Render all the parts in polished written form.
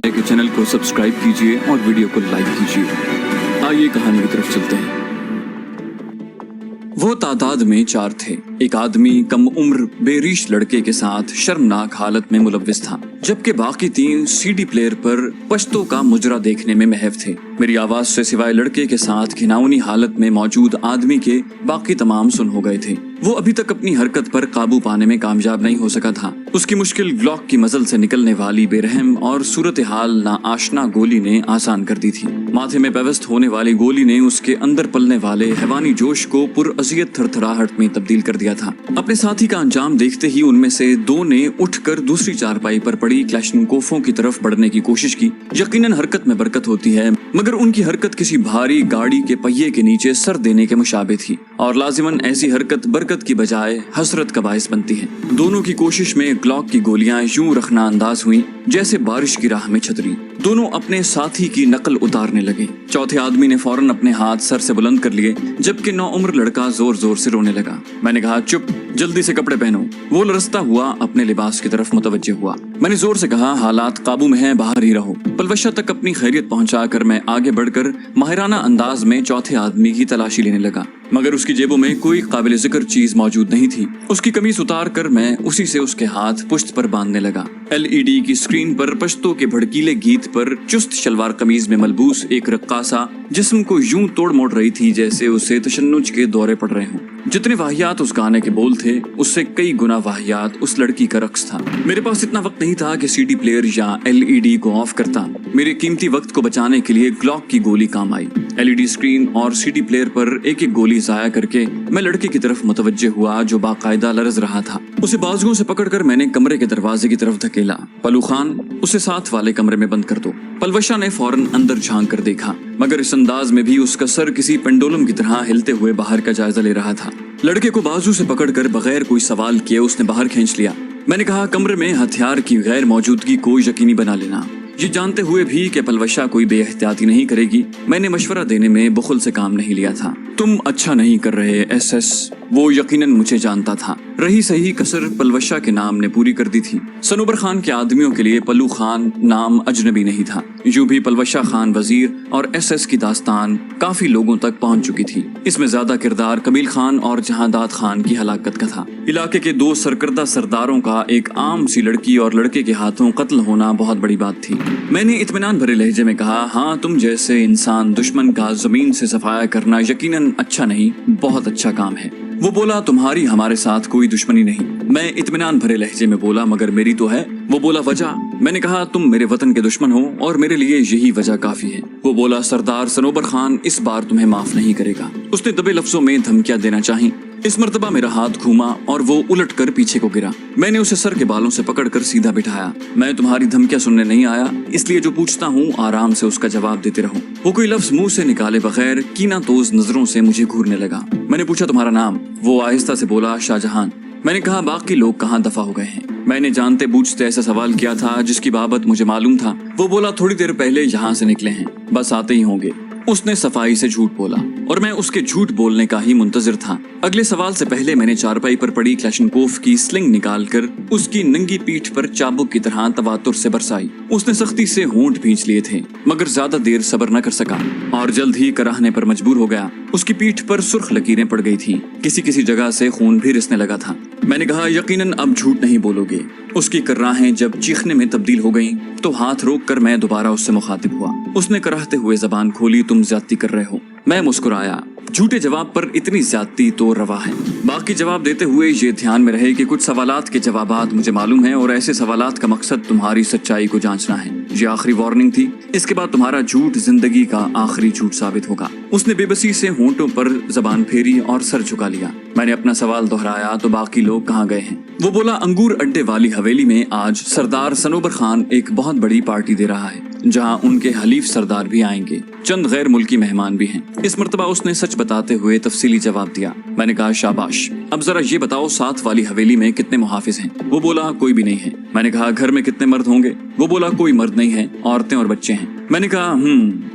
है कि चैनल को सब्सक्राइब कीजिए और वीडियो को लाइक कीजिए। आइए कहानी की तरफ चलते हैं। वो तादाद में 4 थे। एक आदमी कम उम्र बेरीश लड़के के साथ शर्मनाक हालत में मुलव्विस था, जबकि बाकी 3 सीडी प्लेयर पर पश्तो का मुजरा देखने में महव थे। मेरी आवाज से सिवाय लड़के के साथ घिनौनी हालत में मौजूद आदमी के बाकी तमाम सुन हो गए थे। वो अभी तक अपनी हरकत पर काबू पाने में कामयाब नहीं हो सका था। उसकी मुश्किल ग्लॉक की मजल से निकलने वाली बेरहम और सूरत हाल ना आशना गोली ने आसान कर दी थी। माथे में पेवस्त होने वाली गोली ने उसके अंदर पलने वाले हैवानी जोश को पुरअज़ियत थरथराहट में तब्दील कर दिया था। अपने साथी का अंजाम देखते ही उनमें से 2 ने उठकर दूसरी चारपाई पर पड़ी क्लैशनिकोफों की तरफ बढ़ने की कोशिश की। यकीनन हरकत में बरकत होती है, मगर उनकी हरकत किसी भारी गाड़ी के पहिए के नीचे सर देने के मुशाबे थी, और लाजिमन ऐसी हरकत बरकत की बजाय हसरत का बाइस बनती है। दोनों की कोशिश में ग्लॉक की गोलियां यूं रखना अंदाज हुई जैसे बारिश की राह में छतरी। दोनों अपने साथी की नकल उतारने लगे। चौथे आदमी ने फौरन अपने हाथ सर से बुलंद कर लिए, जबकि 9 उम्र लड़का जोर जोर से रोने लगा। मैंने कहा, चुप, जल्दी से कपड़े पहनो। वो लरसता हुआ अपने लिबास की तरफ मुतवज्जे हुआ। मैंने जोर से कहा, हालात काबू में हैं, बाहर ही रहो। पलवशा तक अपनी खैरियत पहुंचाकर मैं आगे बढ़कर माहिराना अंदाज में चौथे आदमी की तलाशी लेने लगा, मगर उसकी जेबों में कोई काबिल जिक्र चीज मौजूद नहीं थी। उसकी कमीज उतार कर मैं उसी से उसके हाथ पुश्त पर बांधने लगा। LED की स्क्रीन पर पश्तो के भड़कीले गीत पर चुस्त शलवार कमीज में मलबूस एक रक्कासा जिस्म को यूं तोड़ मोड़ रही थी जैसे उसे तशन्नुज के दौरे पड़ रहे हों। जितने वाहियात उस गाने के बोल थे, उससे कई गुना वाहियात उस लड़की का रक्स था। मेरे पास इतना वक्त नहीं था कि CD प्लेयर या LED को ऑफ करता। मेरे कीमती वक्त को बचाने के लिए ग्लॉक की गोली काम आई। LED स्क्रीन और CD प्लेयर पर एक एक गोली जाया करके मैं लड़के की तरफ मुतवज्जे हुआ जो बाकायदा लरज रहा था। उसे बाजुओं से पकड़कर मैंने कमरे के दरवाजे की तरफ धकेला। पलू खान, उसे साथ वाले कमरे में बंद कर दो। पलवशा ने फौरन अंदर झांक कर देखा, मगर इस अंदाज में भी उसका सर किसी पेंडुलम की तरह हिलते हुए बाहर का जायजा ले रहा था। लड़के को बाजू से पकड़कर बगैर कोई सवाल किए उसने बाहर खींच लिया। मैंने कहा, कमरे में हथियार की गैर मौजूदगी को यकीनी बना लेना। ये जानते हुए भी कि पलवशा कोई बेएहतियाती नहीं करेगी, मैंने मशवरा देने में बुखल से काम नहीं लिया था। तुम अच्छा नहीं कर रहे SS। वो यकीनन मुझे जानता था। रही सही कसर पलवशा के नाम ने पूरी कर दी थी। सनोबर खान के आदमियों के लिए पल्लू खान नाम अजनबी नहीं था। यूं भी पलवशा खान वजीर और SS की दास्तान काफी लोगों तक पहुंच चुकी थी। इसमें ज्यादा किरदार कबील खान और जहांदाद खान की हलाकत का था। इलाके के 2 सरकर्दा सरदारों का एक आम सी लड़की और लड़के के हाथों कत्ल होना बहुत बड़ी बात थी। मैंने इत्मीनान भरे लहजे में कहा, हाँ, तुम जैसे इंसान दुश्मन का जमीन से सफाया करना यकीनन अच्छा नहीं, बहुत अच्छा काम है। वो बोला, तुम्हारी हमारे साथ कोई दुश्मनी नहीं। मैं इत्मीनान भरे लहजे में बोला, मगर मेरी तो है। वो बोला, वजह? मैंने कहा, तुम मेरे वतन के दुश्मन हो और मेरे लिए यही वजह काफी है। वो बोला, सरदार सनोबर खान इस बार तुम्हें माफ नहीं करेगा। उसने दबे लफ्जों में धमकियां देना चाही। इस मर्तबा मेरा हाथ घूमा और वो उलट कर पीछे को गिरा। मैंने उसे सर के बालों से पकड़कर सीधा बिठाया। मैं तुम्हारी धमकियां सुनने नहीं आया, इसलिए जो पूछता हूँ आराम से उसका जवाब देते रहो। वो कोई लफ्ज मुंह से निकाले बगैर कीना तोज नजरों से मुझे घूरने लगा। मैंने पूछा, तुम्हारा नाम? वो आहिस्ता से बोला, शाहजहान। मैंने कहा, बाकी लोग कहाँ दफा हो गए हैं? मैंने जानते बूझते ऐसा सवाल किया था जिसकी बाबत मुझे मालूम था। वो बोला, थोड़ी देर पहले यहाँ से निकले हैं, बस आते ही होंगे। उसने सफाई से झूठ बोला और मैं उसके झूठ बोलने का ही मुंतजिर था। अगले सवाल से पहले मैंने चारपाई पर पड़ी क्लैशनकोफ की स्लिंग निकालकर उसकी नंगी पीठ पर चाबुक की तरह तवातुर से बरसाई। उसने सख्ती से होंठ भींच लिए थे, मगर ज्यादा देर सब्र न कर सका और जल्द ही कराहने पर मजबूर हो गया। उसकी पीठ पर सुर्ख लकीरें पड़ गई थी, किसी किसी जगह से खून भी रिसने लगा था। मैंने कहा, यकीनन अब झूठ नहीं बोलोगे। उसकी कराहें जब चीखने में तब्दील हो गईं, तो हाथ रोक कर मैं दोबारा उससे मुखातिब हुआ। उसने कराहते हुए जबान खोली, तुम ज्यादती कर रहे हो। मैं मुस्कुराया। झूठे जवाब पर इतनी ज्यादती तो रवा है। बाकी जवाब देते हुए ये ध्यान में रहे कि कुछ सवालात के जवाबात मुझे मालूम है और ऐसे सवालात का मकसद तुम्हारी सच्चाई को जांचना है। ये आखिरी वार्निंग थी। इसके बाद तुम्हारा झूठ जिंदगी का आखिरी झूठ साबित होगा। उसने बेबसी से होंठों पर जबान फेरी और सर झुका लिया। मैंने अपना सवाल दोहराया, तो बाकी लोग कहाँ गए हैं? वो बोला, अंगूर अड्डे वाली हवेली में आज सरदार सनोबर खान एक बहुत बड़ी पार्टी दे रहा है, जहां उनके हलीफ सरदार भी आएंगे, चंद गैर मुल्की मेहमान भी हैं। इस मर्तबा उसने सच बताते हुए तफसीली जवाब दिया। मैंने कहा, शाबाश, अब जरा ये बताओ, साथ वाली हवेली में कितने मुहाफिज हैं? वो बोला, कोई भी नहीं है। मैंने कहा, घर में कितने मर्द होंगे? वो बोला, कोई मर्द नहीं है, औरतें और बच्चे हैं। मैंने कहा,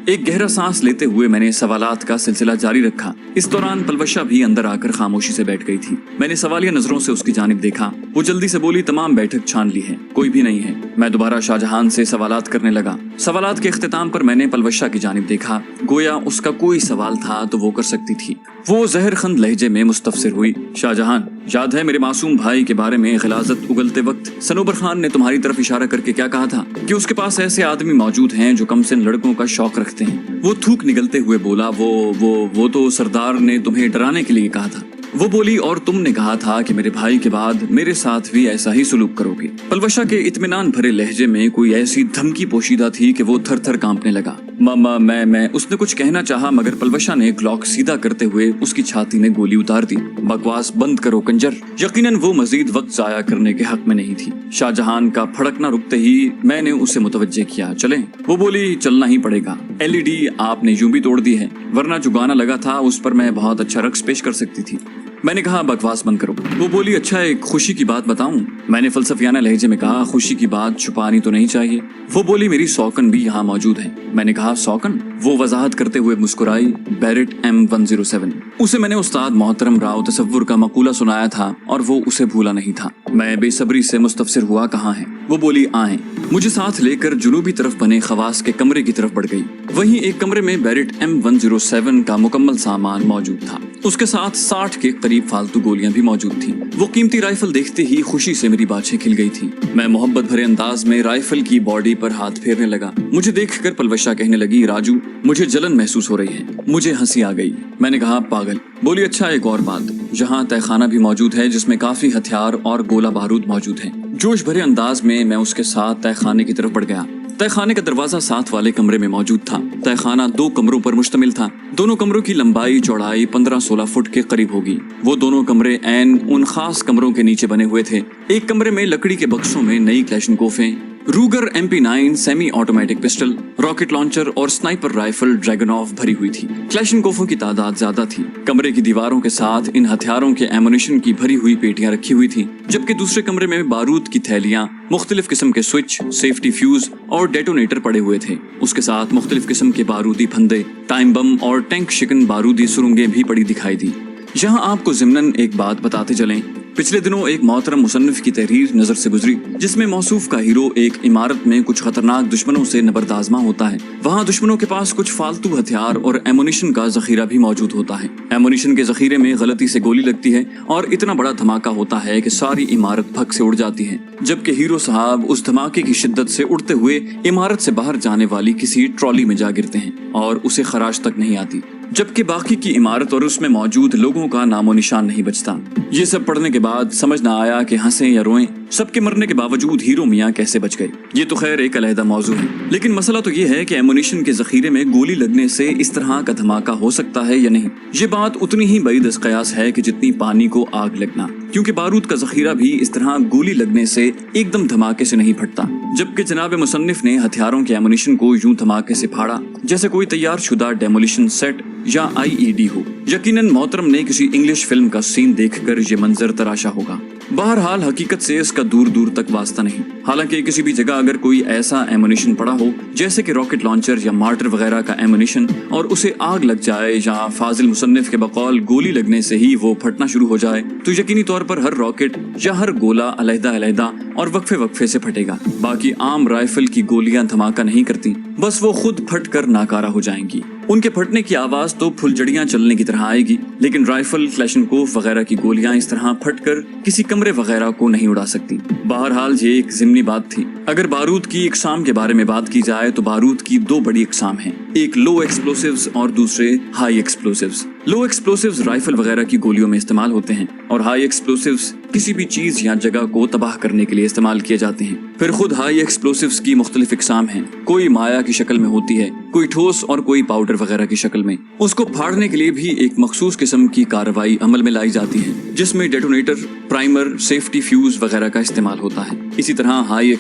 एक गहरा सांस लेते हुए मैंने सवालात का सिलसिला जारी रखा। इस दौरान पलवशा भी अंदर आकर खामोशी से बैठ गई थी। मैंने सवालिया नजरों से उसकी जानिब देखा। वो जल्दी से बोली, तमाम बैठक छान ली है, कोई भी नहीं है। मैं दोबारा शाहजहां से सवालात करने लगा। सवालात के इख्तिताम पर मैंने पलवशा की जानिब देखा, गोया उसका कोई सवाल था तो वो कर सकती थी। वो जहरखंद लहजे में मुस्तफसिर हुई, शाहजहां, याद है मेरे मासूम भाई के बारे में गिलाजत उगलते वक्त सनोबर खान ने तुम्हारी तरफ इशारा करके क्या कहा था कि उसके पास ऐसे आदमी मौजूद हैं जो कम सिन लड़कों का शौक रखते हैं। वो थूक निगलते हुए बोला, वो तो सरदार ने तुम्हें डराने के लिए कहा था। वो बोली, और तुमने कहा था कि मेरे भाई के बाद मेरे साथ भी ऐसा ही सलूक करोगे। पलवशा के इत्मीनान भरे लहजे में कोई ऐसी धमकी पोशीदा थी कि वो थर थर कांपने लगा। मैं उसने कुछ कहना चाहा, मगर पलवशा ने ग्लॉक सीधा करते हुए उसकी छाती में गोली उतार दी। बकवास बंद करो कंजर। यकीनन वो मजीद वक्त जाया करने के हक में नहीं थी। शाहजहां का फड़कना रुकते ही मैंने उसे मुतवज्जे किया, चलें। वो बोली, चलना ही पड़ेगा। LED आपने यूं भी तोड़ दी है, वरना जो गाना लगा था उस पर मैं बहुत अच्छा रक्स पेश कर सकती थी। मैंने कहा, बकवास बंद करो। वो बोली, अच्छा एक खुशी की बात बताऊं? मैंने फलसफियाना लहजे में कहा, खुशी की बात छुपानी तो नहीं चाहिए। वो बोली, मेरी सौकन भी यहाँ मौजूद है। मैंने कहा, सौकन? वो वजाहत करते हुए मुस्कुराई, बैरेट M107। उसे मैंने उस्ताद मोहतरम राव तसव्वुर का मकूला सुनाया था और वो उसे भूला नहीं था। मैं बेसब्री से मुस्तफसिर हुआ, कहाँ है? वो बोली, आए। मुझे साथ लेकर जुनूबी तरफ बने खवास के कमरे की तरफ बढ़ गई। वहीं एक कमरे में बैरेट M107 का मुकम्मल सामान मौजूद था। उसके साथ 60 के करीब फालतू गोलियां भी मौजूद थी। वो कीमती राइफल देखते ही खुशी से मेरी बाछें खिल गई थी। मैं मोहब्बत भरे अंदाज में राइफल की बॉडी पर हाथ फेरने लगा। मुझे देखकर पलवशा कहने लगी, राजू, मुझे जलन महसूस हो रही है। मुझे हंसी आ गई। मैंने कहा, पागल। बोली, अच्छा एक और बात, यहाँ तहखाना भी मौजूद है जिसमें काफी हथियार और गोला बारूद मौजूद है। जोश भरे अंदाज में मैं उसके साथ तहखाने की तरफ बढ़ गया। तहखाने का दरवाजा साथ वाले कमरे में मौजूद था। तहखाना 2 कमरों पर मुश्तमिल था। दोनों कमरों की लंबाई चौड़ाई 15-16 फुट के करीब होगी। वो दोनों कमरे ऐन उन खास कमरों के नीचे बने हुए थे। एक कमरे में लकड़ी के बक्सों में नई क्लैशनकोफें, रूगर MP9 semi automatic pistol, rocket launcher और स्नाइपर राइफल ड्रैगनऑफ भरी हुई थी। क्लैशनकोफों की तादाद ज्यादा थी। कमरे की दीवारों के साथ इन हथियारों के एमुनिशन की भरी हुई पेटियां रखी हुई थी, जबकि दूसरे कमरे में बारूद की थैलियां, मुख्तलिफ किस्म के स्विच, सेफ्टी फ्यूज और डेटोनेटर पड़े हुए थे। उसके साथ मुख्तलिफ किस्म के बारूदी फंदे, टाइम बम और टैंक शिकन बारूदी सुरंगें भी पड़ी दिखाई दी। यहाँ आपको ज़िम्नन एक बात बताते चलें, पिछले दिनों एक मोहतरम मुसन्निफ की तहरीर नजर से गुजरी जिसमें मौसूफ का हीरो एक इमारत में कुछ खतरनाक दुश्मनों से नबरदाजमा होता है। वहाँ दुश्मनों के पास कुछ फालतू हथियार और एमुनिशन का जखीरा भी मौजूद होता है। एमुनिशन के जखीरे में गलती से गोली लगती है और इतना बड़ा धमाका होता है कि सारी इमारत भग से उड़ जाती है, जबकि हीरो साहब उस धमाके की शिद्दत से उड़ते हुए इमारत से बाहर जाने वाली किसी ट्रॉली में जा गिरते हैं और उसे खराश तक नहीं आती, जबकि बाकी की इमारत और उसमें मौजूद लोगों का नामो निशान नहीं बचता। ये सब पढ़ने के बाद समझ ना आया कि हंसें या रोएं। सबके मरने के बावजूद हीरो मियाँ कैसे बच गए, ये तो खैर एक अलहदा मौजू है। लेकिन मसला तो ये है कि एमुनिशन के जखीरे में गोली लगने से इस तरह का धमाका हो सकता है या नहीं। ये बात उतनी ही बईद अज़ क़यास है कि जितनी पानी को आग लगना, क्योंकि बारूद का जखीरा भी इस तरह गोली लगने से एकदम धमाके से नहीं फटता। जबकि जनाब मुसन्निफ ने हथियारों के एमुनिशन को यूं धमाके से फाड़ा जैसे कोई तैयार शुदा डेमोलिशन सेट या IED हो। यकीनन मोहतरम ने किसी इंग्लिश फिल्म का सीन देखकर ये मंजर तराशा होगा। बहरहाल हकीकत से इसका दूर दूर तक वास्ता नहीं। हालांकि किसी भी जगह अगर कोई ऐसा एमुनिशन पड़ा हो जैसे कि रॉकेट लॉन्चर या मार्टर वगैरह का एमुनिशन और उसे आग लग जाए या फाजिल मुसन्निफ के बकौल गोली लगने से ही वो फटना शुरू हो जाए, तो यकीनी तौर पर हर रॉकेट या हर गोला अलहदा और वक्फे वक्फे से फटेगा। बाकी आम राइफल की गोलियां धमाका नहीं करती, बस वो खुद फट कर नाकारा हो जाएंगी। उनके फटने की आवाज तो फुलझड़ियां चलने की तरह आएगी, लेकिन राइफल, क्लैशनकोफ वगैरह की गोलियां इस तरह फटकर किसी कमरे वगैरह को नहीं उड़ा सकती। बहरहाल ये एक ज़िम्नी बात थी। अगर बारूद की इकसाम के बारे में बात की जाए तो बारूद की 2 बड़ी इकसाम हैं, एक लो एक्सप्लोसिव्स और दूसरे हाई एक्सप्लोसिव्स। लो एक्सप्लोसिव्स राइफल वगैरह की गोलियों में इस्तेमाल होते हैं और हाई एक्सप्लोसिव्स किसी भी चीज या जगह को तबाह करने के लिए इस्तेमाल किए जाते हैं। फिर खुद हाई एक्सप्लोसिव्स की मुख्तलिफ इकसाम हैं, कोई माया की शक्ल में होती है, कोई ठोस और कोई पाउडर वगैरह की शक्ल में। उसको फाड़ने के लिए भी एक मखसूस किस्म की कार्रवाई अमल में लाई जाती है जिसमें डेटोनेटर, प्राइमर, सेफ्टी फ्यूज वगैरह का इस्तेमाल होता है। इसी तरह हाई